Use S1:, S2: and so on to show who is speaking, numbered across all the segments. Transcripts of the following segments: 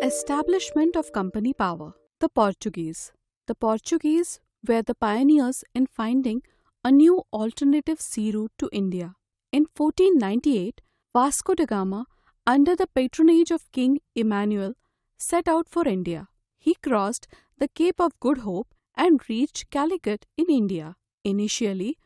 S1: Establishment of company power. The Portuguese. The Portuguese were the pioneers in finding a new alternative sea route to India. In 1498, Vasco da Gama, under the patronage of King Emmanuel, set out for India. He crossed the Cape of Good Hope and reached Calicut in India. Initially,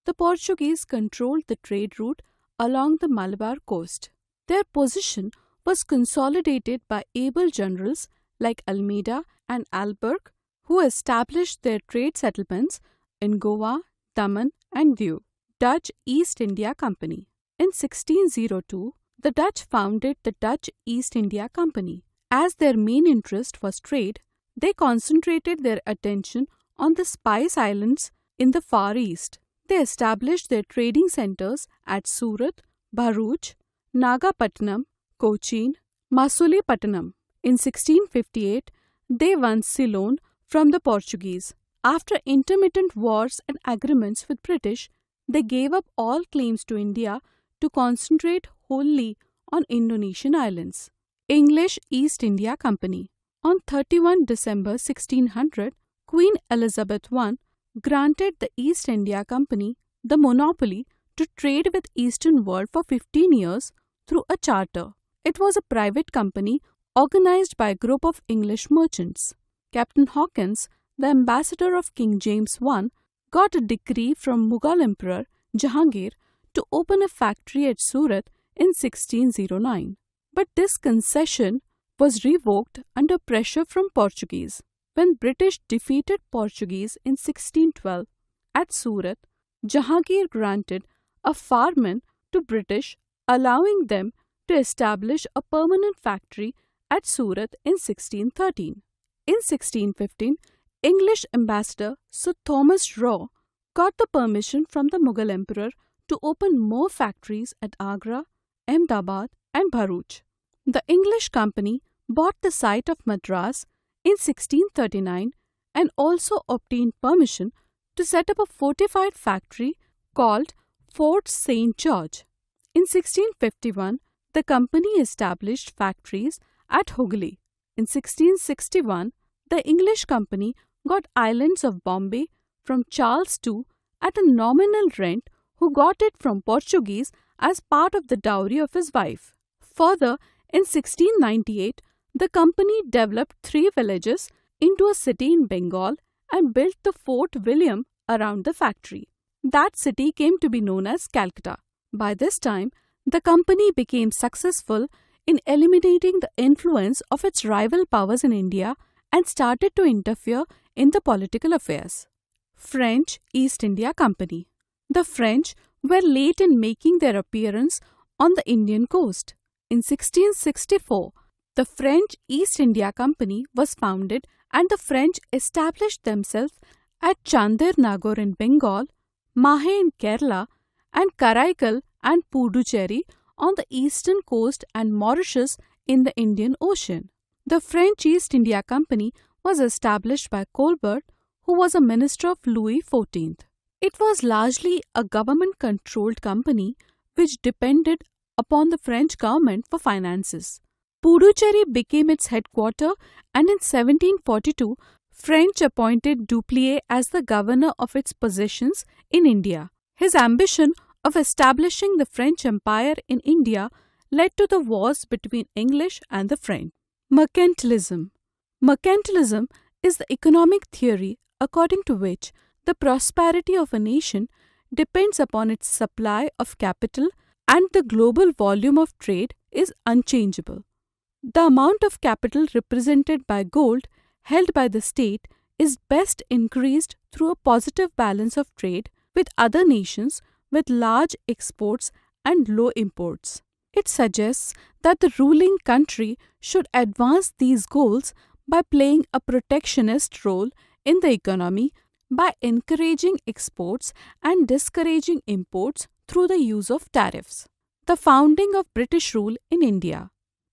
S1: the Portuguese controlled the trade route along the Malabar coast. Their position was consolidated by able generals like Almeida and Albuquerque, who established their trade settlements in Goa, Daman and Diu. Dutch East India Company. In 1602, the Dutch founded the Dutch East India Company. As their main interest was trade, they concentrated their attention on the Spice Islands in the Far East. They established their trading centers at Surat, Bharuch, Nagapattinam, Cochin, Masulipatanam. In 1658, they won Ceylon from the Portuguese. After intermittent wars and agreements with British, they gave up all claims to India to concentrate wholly on Indonesian islands. English East India Company. On 31 December 1600, Queen Elizabeth I granted the East India Company the monopoly to trade with Eastern world for 15 years through a charter. It was a private company organized by a group of English merchants. Captain Hawkins, the ambassador of King James I, got a decree from Mughal Emperor Jahangir to open a factory at Surat in 1609. But this concession was revoked under pressure from Portuguese. When British defeated Portuguese in 1612 at Surat, Jahangir granted a farman to British, allowing them to establish a permanent factory at Surat in 1613. In 1615, English ambassador Sir Thomas Raw got the permission from the Mughal emperor to open more factories at Agra, Ahmedabad and Bharuch. The English company bought the site of Madras in 1639 and also obtained permission to set up a fortified factory called Fort St. George. In 1651, the company established factories at Hooghly. In 1661, the English company got islands of Bombay from Charles II at a nominal rent, who got it from Portuguese as part of the dowry of his wife. Further, in 1698, the company developed 3 villages into a city in Bengal and built the Fort William around the factory. That city came to be known as Calcutta. By this time, the company became successful in eliminating the influence of its rival powers in India and started to interfere in the political affairs. French East India Company. The French were late in making their appearance on the Indian coast. In 1664, the French East India Company was founded and the French established themselves at Chandir Nagore in Bengal, Mahe in Kerala, and Karaikal and Puducherry on the eastern coast and Mauritius in the Indian Ocean. The French East India Company was established by Colbert, who was a minister of Louis XIV. It was largely a government-controlled company which depended upon the French government for finances. Puducherry became its headquarters, and in 1742, French appointed Dupleix as the governor of its possessions in India. His ambition of establishing the French Empire in India led to the wars between English and the French. Mercantilism. Mercantilism is the economic theory according to which the prosperity of a nation depends upon its supply of capital and the global volume of trade is unchangeable. The amount of capital represented by gold held by the state is best increased through a positive balance of trade with other nations with large exports and low imports. It suggests that the ruling country should advance these goals by playing a protectionist role in the economy by encouraging exports and discouraging imports through the use of tariffs. The founding of British rule in India.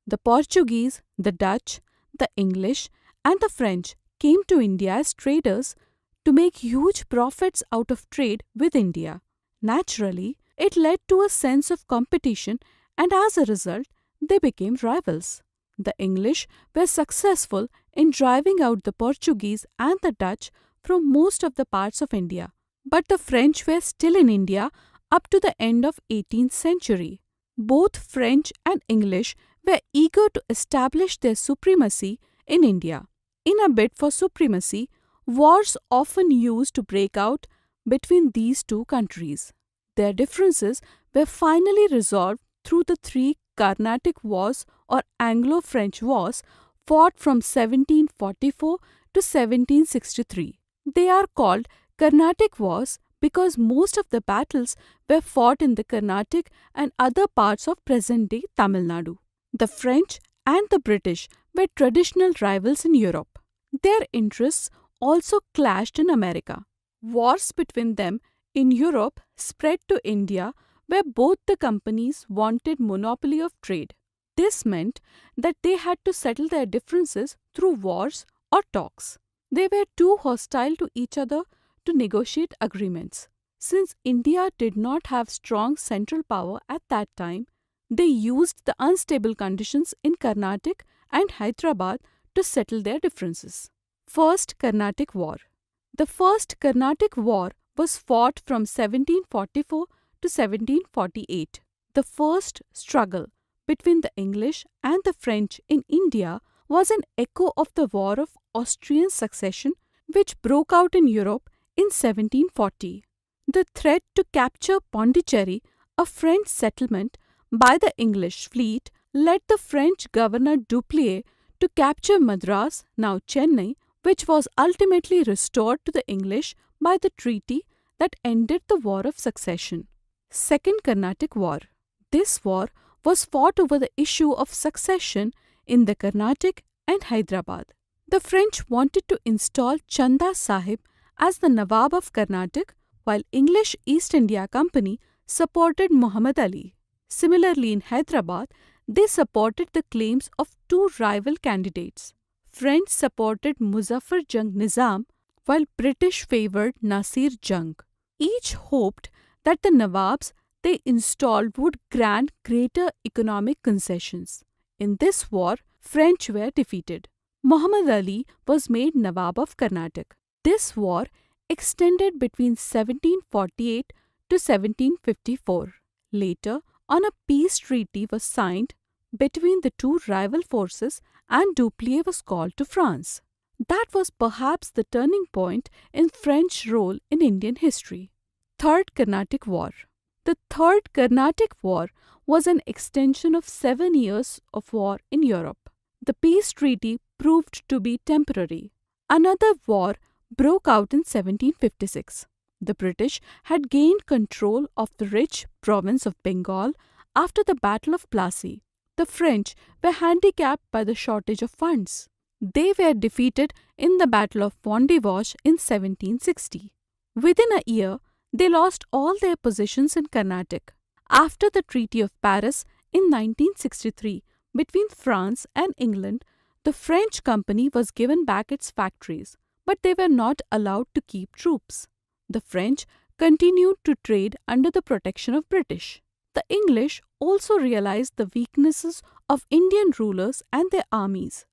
S1: The Portuguese, the Dutch, the English, and the French came to India as traders to make huge profits out of trade with India. Naturally, it led to a sense of competition, and as a result, they became rivals. The English were successful in driving out the Portuguese and the Dutch from most of the parts of India, but the French were still in India up to the end of 18th century. Both French and English were eager to establish their supremacy in India. In a bid for supremacy, wars often used to break out between these two countries. Their differences were finally resolved through the three Carnatic Wars or Anglo-French Wars fought from 1744 to 1763. They are called Carnatic Wars because most of the battles were fought in the Carnatic and other parts of present-day Tamil Nadu. The French and the British were traditional rivals in Europe. Their interests also clashed in America. Wars between them in Europe spread to India, where both the companies wanted monopoly of trade. This meant that they had to settle their differences through wars or talks. They were too hostile to each other to negotiate agreements. Since India did not have strong central power at that time, they used the unstable conditions in Carnatic and Hyderabad to settle their differences. First Carnatic War. The First Carnatic War was fought from 1744 to 1748. The first struggle between the English and the French in India was an echo of the War of Austrian Succession which broke out in Europe in 1740. The threat to capture Pondicherry, a French settlement, by the English fleet led the French governor Dupleix to capture Madras, now Chennai, which was ultimately restored to the English by the treaty that ended the War of Succession. Second Carnatic War. This war was fought over the issue of succession in the Carnatic and Hyderabad. The French wanted to install Chanda Sahib as the Nawab of Carnatic, while English East India Company supported Muhammad Ali. Similarly, in Hyderabad, they supported the claims of two rival candidates. French supported Muzaffar Jung Nizam, while British favoured Nasir Jung. Each hoped that the Nawabs they installed would grant greater economic concessions. In this war, French were defeated. Muhammad Ali was made Nawab of Carnatic. This war extended between 1748 to 1754. Later, on a peace treaty was signed between the two rival forces and Dupleix was called to France. That was perhaps the turning point in French role in Indian history. Third Carnatic War. The Third Carnatic War was an extension of 7 years of war in Europe. The peace treaty proved to be temporary. Another war broke out in 1756. The British had gained control of the rich province of Bengal after the Battle of Plassey. The French were handicapped by the shortage of funds. They were defeated in the Battle of Pondicherry in 1760. Within a year, they lost all their positions in Carnatic. After the Treaty of Paris in 1963 between France and England, the French company was given back its factories, but they were not allowed to keep troops. The French continued to trade under the protection of British. The English also realized the weaknesses of Indian rulers and their armies.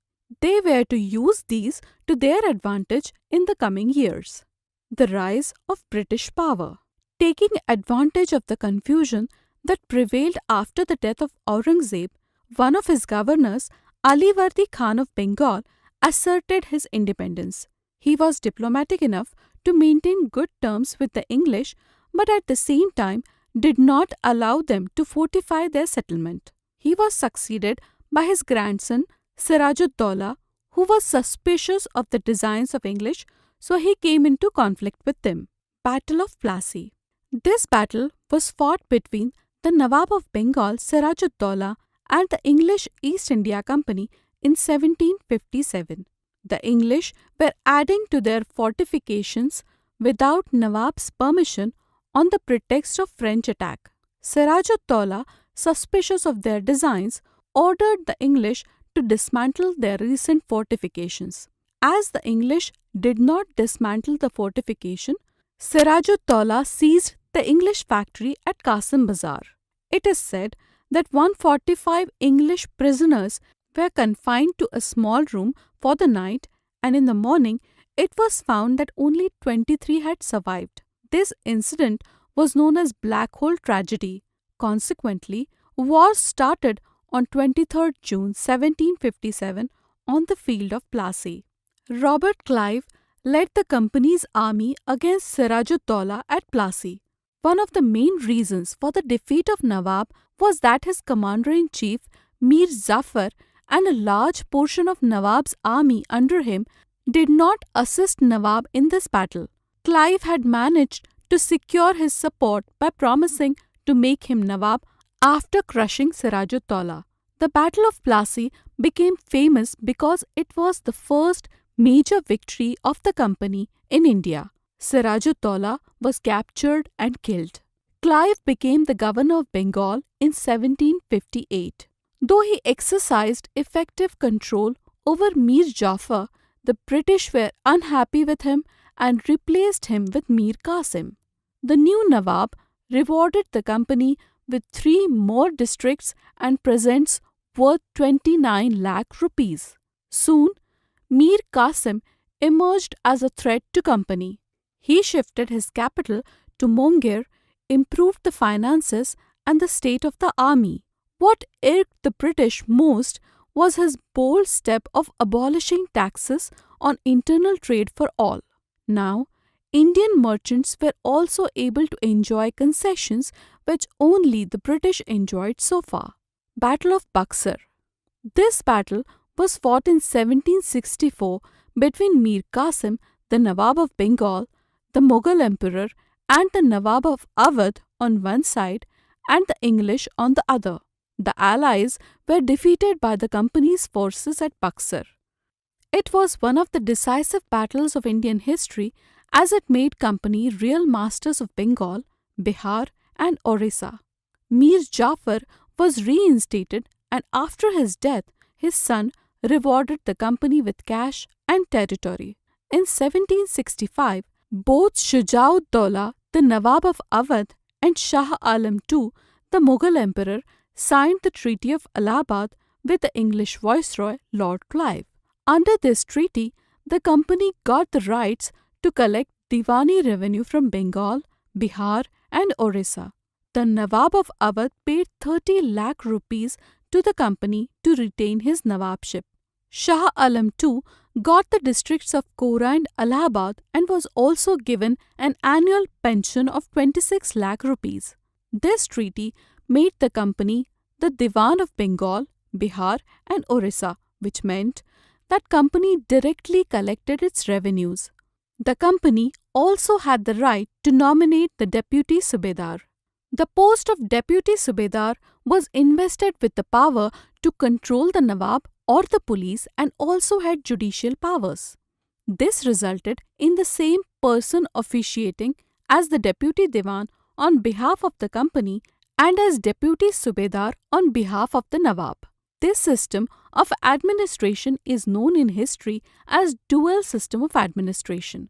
S1: They were to use these to their advantage in the coming years. The rise of British power. Taking advantage of the confusion that prevailed after the death of Aurangzeb, one of his governors, Alivardi Khan of Bengal, asserted his independence. He was diplomatic enough to maintain good terms with the English, but at the same time did not allow them to fortify their settlement. He was succeeded by his grandson Siraj-ud-Dowlah, who was suspicious of the designs of English, so he came into conflict with them. Battle of Plassey. This battle was fought between the Nawab of Bengal Siraj-ud-Dowlah and the English East India Company in 1757. The English were adding to their fortifications without Nawab's permission on the pretext of French attack. Siraj-ud-Dowlah, suspicious of their designs, ordered the English to dismantle their recent fortifications. As the English did not dismantle the fortification, Siraj-ud-Dowlah seized the English factory at Qasim Bazar. It is said that 145 English prisoners were confined to a small room for the night, and in the morning it was found that only 23 had survived. This incident was known as Black Hole Tragedy. Consequently, war started on 23rd June 1757 on the field of Plassey. Robert Clive led the company's army against Siraj-ud-Dowlah at Plassey. One of the main reasons for the defeat of Nawab was that his commander-in-chief, Mir Jafar, and a large portion of Nawab's army under him did not assist Nawab in this battle. Clive had managed to secure his support by promising to make him Nawab after crushing Siraj-ud-Dowlah. The Battle of Plassey became famous because it was the first major victory of the company in India. Siraj-ud-Dowlah was captured and killed. Clive became the governor of Bengal in 1758. Though he exercised effective control over Mir Jafar, the British were unhappy with him and replaced him with Mir Qasim. The new Nawab rewarded the company with 3 more districts and presents worth 29 lakh rupees. Soon, Mir Qasim emerged as a threat to company. He shifted his capital to Munger, improved the finances and the state of the army. What irked the British most was his bold step of abolishing taxes on internal trade for all. Now, Indian merchants were also able to enjoy concessions which only the British enjoyed so far. Battle of Buxar. This battle was fought in 1764 between Mir Qasim, the Nawab of Bengal, the Mughal Emperor, and the Nawab of Awadh on one side and the English on the other. The Allies were defeated by the company's forces at Buxar. It was one of the decisive battles of Indian history as it made company real masters of Bengal, Bihar, and Orissa. Mir Jafar was reinstated, and after his death, his son rewarded the company with cash and territory. In 1765, both Shujā-ud-Dawla, the Nawab of Awadh, and Shah Alam II, the Mughal Emperor, signed the Treaty of Allahabad with the English Viceroy Lord Clive. Under this treaty, the company got the rights to collect Diwani revenue from Bengal, Bihar, and Orissa. The Nawab of Awadh paid 30 lakh rupees to the company to retain his Nawabship. Shah Alam II got the districts of Kora and Allahabad and was also given an annual pension of 26 lakh rupees. This treaty made the company the Diwan of Bengal, Bihar, and Orissa, which meant that company directly collected its revenues. The company also had the right to nominate the Deputy Subedar. The post of Deputy Subedar was invested with the power to control the Nawab or the police and also had judicial powers. This resulted in the same person officiating as the Deputy Diwan on behalf of the company and as Deputy Subedar on behalf of the Nawab. This system of administration is known in history as dual system of administration.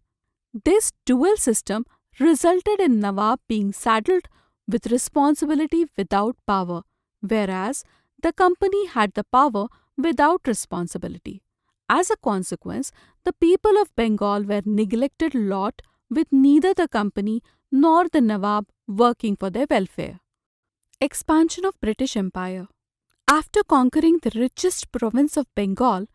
S1: This dual system resulted in Nawab being saddled with responsibility without power, whereas the company had the power without responsibility. As a consequence, the people of Bengal were neglected lot with neither the company nor the Nawab working for their welfare. Expansion of British Empire. After conquering the richest province of Bengal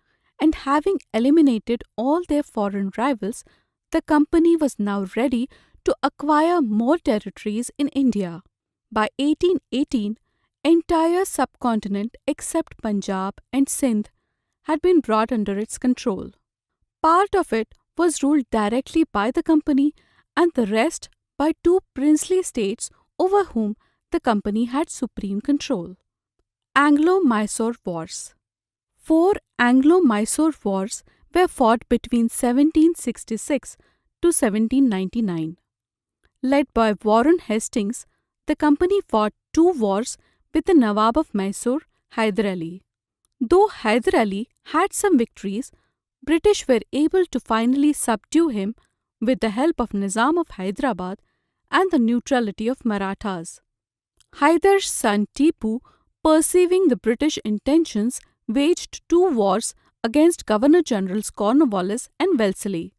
S1: and having eliminated all their foreign rivals, the company was now ready to acquire more territories in India. By 1818, entire subcontinent except Punjab and Sindh had been brought under its control. Part of it was ruled directly by the company and the rest by 2 princely states over whom the company had supreme control. Anglo-Mysore Wars. 4 Anglo-Mysore Wars were fought between 1766 to 1799. Led by Warren Hastings, the company fought 2 wars with the Nawab of Mysore, Hyder Ali. Though Hyder Ali had some victories, British were able to finally subdue him with the help of Nizam of Hyderabad and the neutrality of Marathas. Hyder's son Tipu, perceiving the British intentions, waged two wars against Governor-Generals Cornwallis and Wellesley.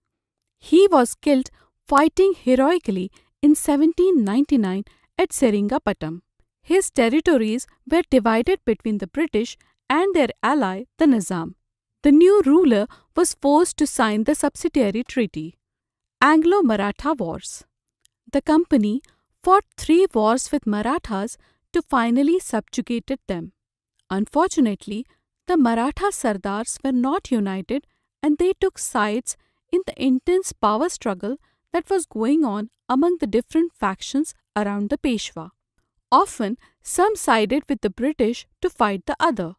S1: He was killed fighting heroically in 1799 at Seringapatam. His territories were divided between the British and their ally, the Nizam. The new ruler was forced to sign the subsidiary treaty. Anglo-Maratha Wars. The company fought 3 wars with Marathas to finally subjugate them. Unfortunately, the Maratha Sardars were not united and they took sides in the intense power struggle that was going on among the different factions around the Peshwa. Often, some sided with the British to fight the other.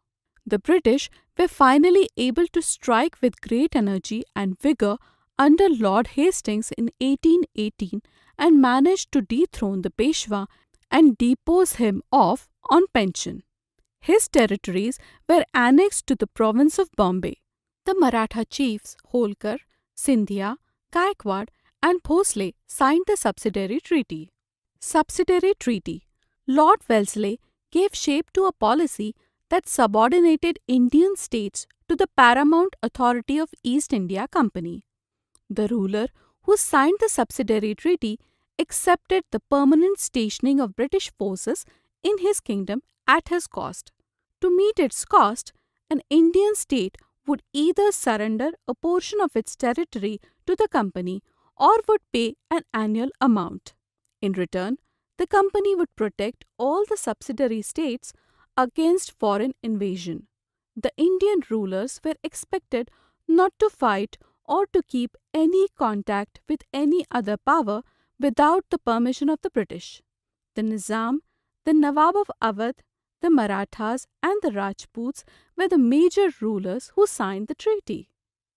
S1: The British were finally able to strike with great energy and vigour under Lord Hastings in 1818 and managed to dethrone the Peshwa and depose him off on pension. His territories were annexed to the province of Bombay. The Maratha chiefs Holkar, Scindia, Gaikwad and Bhosle signed the subsidiary treaty. Subsidiary treaty. Lord Wellesley gave shape to a policy that subordinated Indian states to the paramount authority of East India Company. The ruler who signed the subsidiary treaty accepted the permanent stationing of British forces in his kingdom at his cost. To meet its cost, an Indian state would either surrender a portion of its territory to the company or would pay an annual amount. In return, the company would protect all the subsidiary states against foreign invasion. The Indian rulers were expected not to fight or to keep any contact with any other power without the permission of the British. The Nizam, the Nawab of Awadh, the Marathas and the Rajputs were the major rulers who signed the treaty.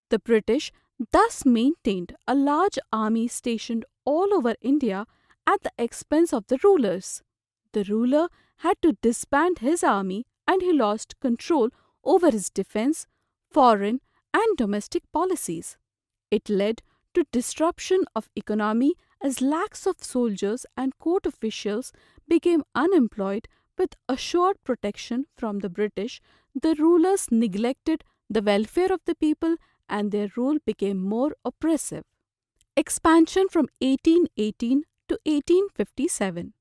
S1: The British thus maintained a large army stationed all over India at the expense of the rulers. The ruler had to disband his army and he lost control over his defense, foreign and domestic policies. It led to disruption of economy as lakhs of soldiers and court officials became unemployed. With assured protection from the British, the rulers neglected the welfare of the people and their rule became more oppressive. Expansion from 1818 to 1857.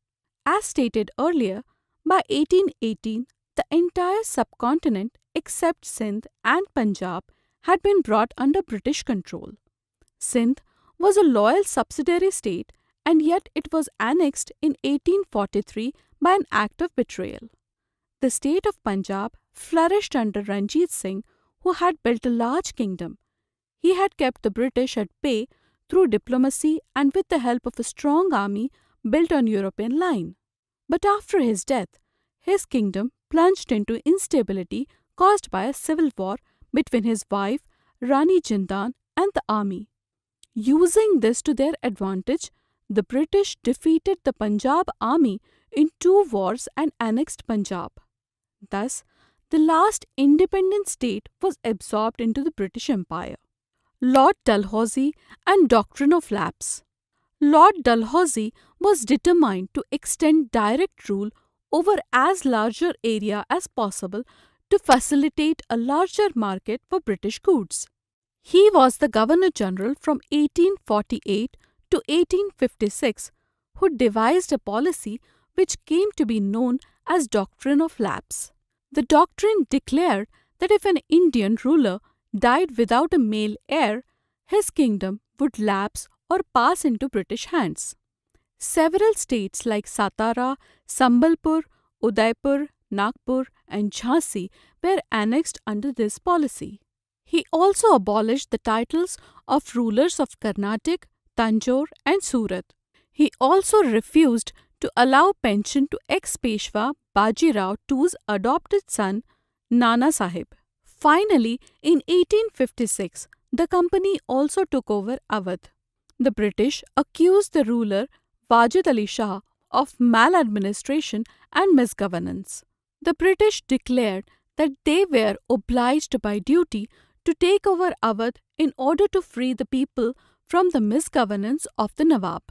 S1: As stated earlier, by 1818, the entire subcontinent except Sindh and Punjab had been brought under British control. Sindh was a loyal subsidiary state and yet it was annexed in 1843 by an act of betrayal. The state of Punjab flourished under Ranjit Singh, who had built a large kingdom. He had kept the British at bay through diplomacy and with the help of a strong army built on European line. But after his death, his kingdom plunged into instability caused by a civil war between his wife, Rani Jindan, and the army. Using this to their advantage, the British defeated the Punjab army in 2 wars and annexed Punjab. Thus, the last independent state was absorbed into the British Empire. Lord Dalhousie and Doctrine of Lapse. Lord Dalhousie was determined to extend direct rule over as larger area as possible to facilitate a larger market for British goods. He was the Governor-General from 1848 to 1856 who devised a policy which came to be known as Doctrine of Lapse. The doctrine declared that if an Indian ruler died without a male heir, his kingdom would lapse or pass into British hands. Several states like Satara, Sambalpur, Udaipur, Nagpur and Jhansi were annexed under this policy. He also abolished the titles of rulers of Carnatic, Tanjore and Surat. He also refused to allow pension to ex-Peshwa Bajirao II's adopted son Nana Sahib. Finally, in 1856, the company also took over Awadh. The British accused the ruler Wajid Ali Shah of maladministration and misgovernance. The British declared that they were obliged by duty to take over Awadh in order to free the people from the misgovernance of the Nawab.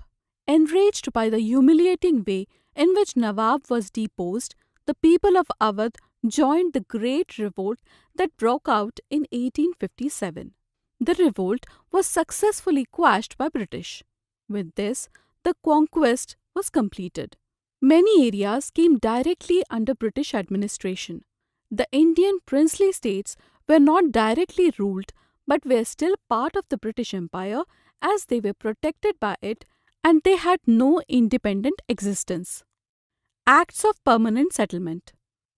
S1: Enraged by the humiliating way in which Nawab was deposed, the people of Awadh joined the Great Revolt that broke out in 1857. The revolt was successfully quashed by British. With this, the conquest was completed. Many areas came directly under British administration. The Indian princely states were not directly ruled but were still part of the British Empire as they were protected by it and they had no independent existence. Acts of Permanent Settlement.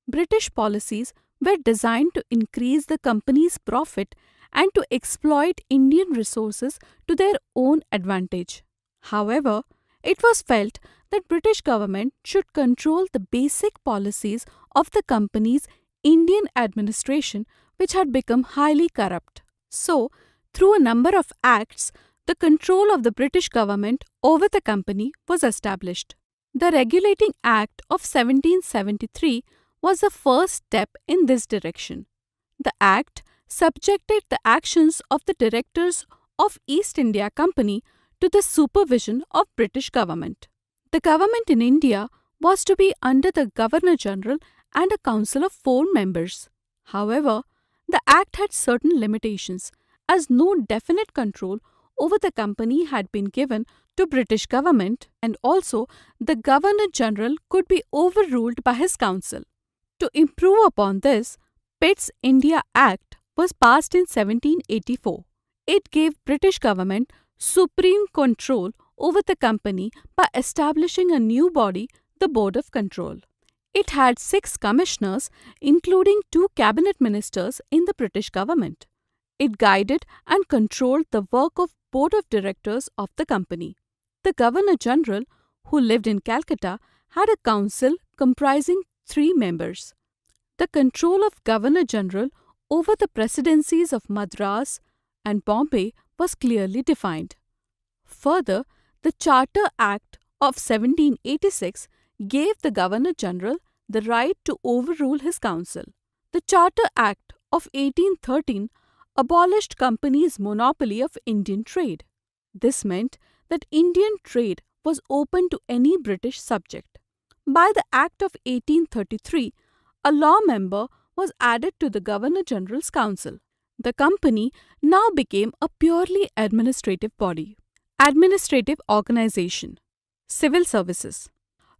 S1: British policies were designed to increase the company's profit and to exploit Indian resources to their own advantage. However, it was felt that British government should control the basic policies of the company's Indian administration, which had become highly corrupt. So, through a number of acts, the control of the British government over the company was established. The Regulating Act of 1773 was the first step in this direction. The Act subjected the actions of the directors of East India Company to the supervision of British government. The government in India was to be under the Governor-General and a council of 4 members. However, the Act had certain limitations as no definite control over the company had been given to British government and also the Governor-General could be overruled by his council. To improve upon this, Pitt's India Act was passed in 1784. It gave British government supreme control over the company by establishing a new body, the Board of Control. It had 6 commissioners, including 2 cabinet ministers in the British government. It guided and controlled the work of Board of Directors of the company. The Governor-General, who lived in Calcutta, had a council comprising 3 members. The control of Governor-General over the presidencies of Madras and Bombay was clearly defined. Further, the Charter Act of 1786 gave the Governor-General the right to overrule his council. The Charter Act of 1813 abolished companies' monopoly of Indian trade. This meant that Indian trade was open to any British subject. By the Act of 1833, a law member was added to the Governor-General's Council. The company now became a purely administrative body. Administrative Organization. Civil Services.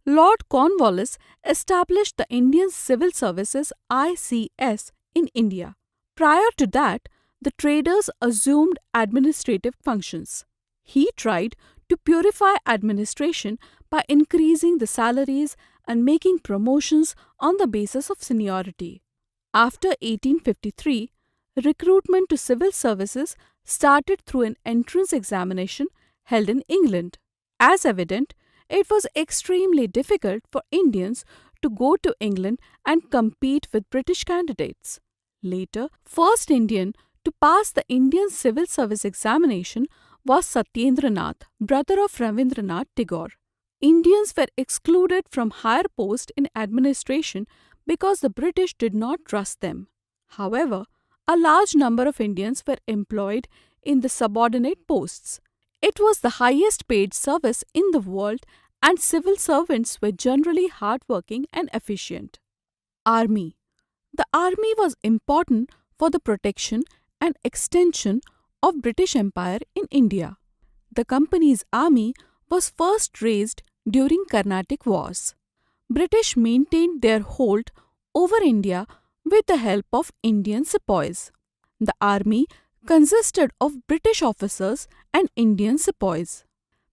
S1: Lord Cornwallis established the Indian Civil Services ICS in India. Prior to that, the traders assumed administrative functions. He tried to purify administration by increasing the salaries and making promotions on the basis of seniority. After 1853, recruitment to civil services started through an entrance examination held in England. As evident, it was extremely difficult for Indians to go to England and compete with British candidates. Later, first Indian to pass the Indian Civil Service examination was Satyendranath, brother of Ravindranath Tagore. Indians were excluded from higher posts in administration because the British did not trust them. However, a large number of Indians were employed in the subordinate posts. It was the highest paid service in the world and civil servants were generally hardworking and efficient. Army. The army was important for the protection and extension of British Empire in India. The company's army was first raised during Carnatic Wars. British maintained their hold over India with the help of Indian sepoys. The army consisted of British officers and Indian sepoys.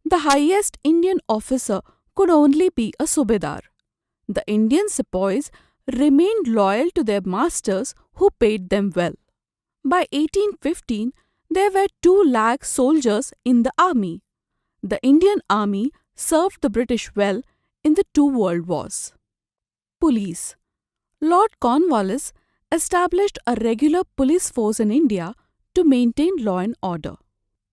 S1: The highest Indian officer could only be a subedar. The Indian sepoys remained loyal to their masters who paid them well. By 1815, there were 2 lakh soldiers in the army. The Indian army served the British well in the 2 world wars. Police. Lord Cornwallis established a regular police force in India to maintain law and order.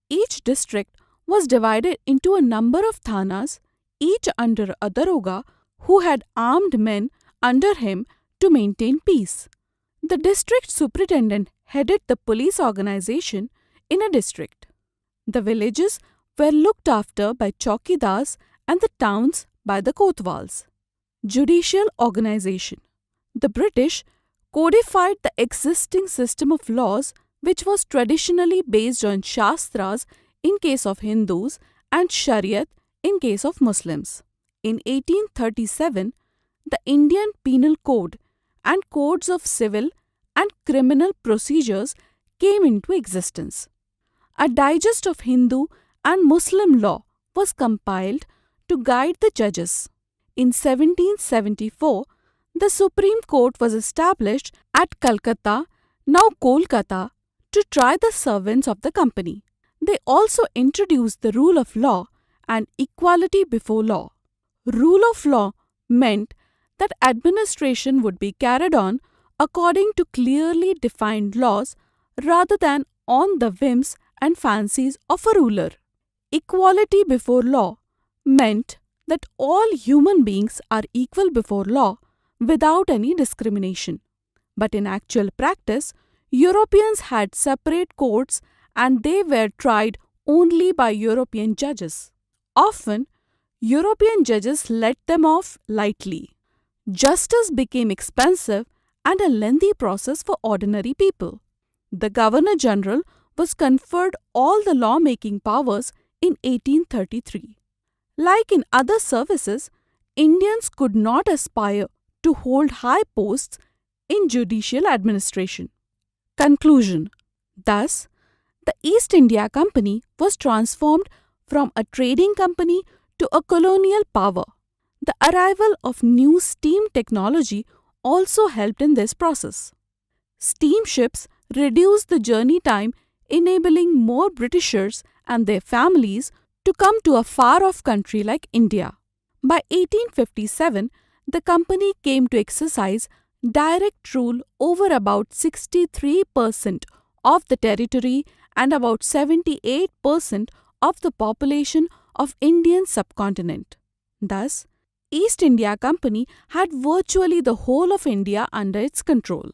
S1: Each district was divided into a number of thanas, each under a daroga who had armed men under him to maintain peace. The district superintendent headed the police organization in a district. The villages were looked after by chowkidars and the towns by the kotwals. Judicial Organisation. The British codified the existing system of laws which was traditionally based on Shastras in case of Hindus and Shariat in case of Muslims. In 1837, the Indian Penal Code and codes of civil and criminal procedures came into existence. A digest of Hindu and Muslim law was compiled to guide the judges. In 1774, the Supreme Court was established at Calcutta, now Kolkata, to try the servants of the company. They also introduced the rule of law and equality before law. Rule of law meant that administration would be carried on according to clearly defined laws rather than on the whims and fancies of a ruler. Equality before law meant that all human beings are equal before law without any discrimination. But in actual practice, Europeans had separate courts and they were tried only by European judges. Often, European judges let them off lightly. Justice became expensive and a lengthy process for ordinary people. The Governor General was conferred all the lawmaking powers in 1833. Like in other services, Indians could not aspire to hold high posts in judicial administration. Conclusion. Thus, the East India Company was transformed from a trading company to a colonial power. The arrival of new steam technology also helped in this process. Steamships reduced the journey time, enabling more Britishers and their families to come to a far-off country like India. By 1857, the company came to exercise direct rule over about 63% of the territory and about 78% of the population of Indian subcontinent. Thus, East India Company had virtually the whole of India under its control.